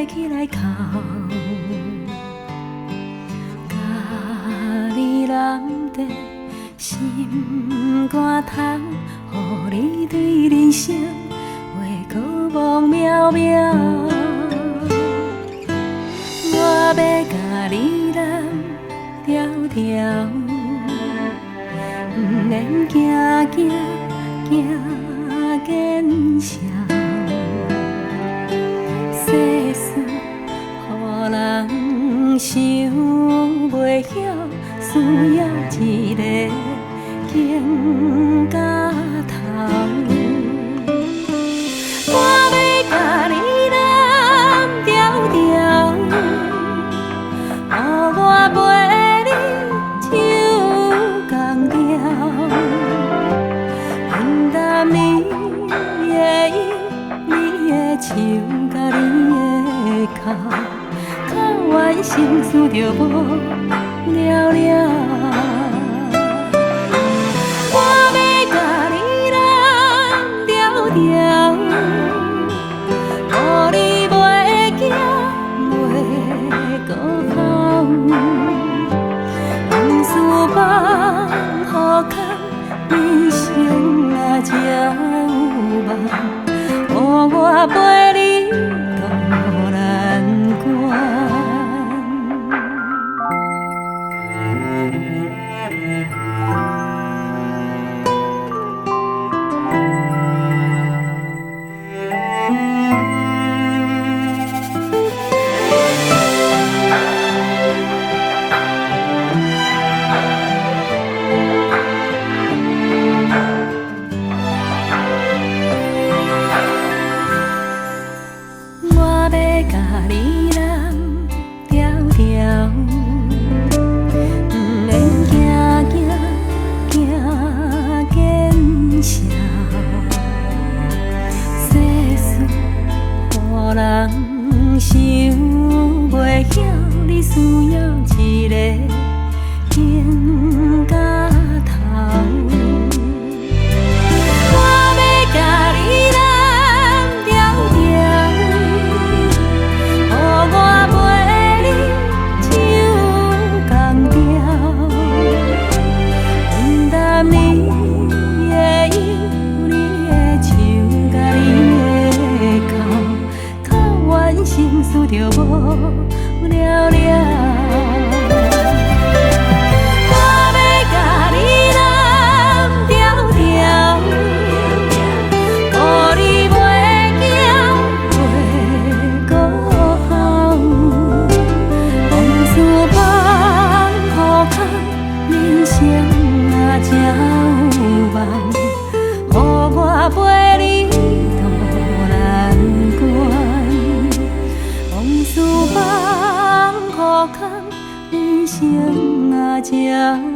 起来哭，甲你揽在心肝头，予你对人生话过梦渺渺。我要甲你揽条条，不免惊惊惊见笑。世事予人想袂晓，需要一个肩胛头。我要甲你揽条条，予我陪你唱同调，愿担你的忧，你的愁，甲你的哭，哭完心思就无了了。我要甲你揽条条，予你袂惊袂孤吼，往事放予空，人生啊才有梦，予我陪你渡难关。我要甲你揽条条，不免惊惊惊见笑。世事予人想袂晓，你需要一个肩胛头。我要甲你揽条条，予我陪你唱同调，愿担你的忧，你的愁，甲你的哭，哭完心思就无了了。我要甲你揽条条，予你袂惊袂孤吼，往事放予空，人生啊才有梦，予我陪你渡难关。往事放予空，人生啊才有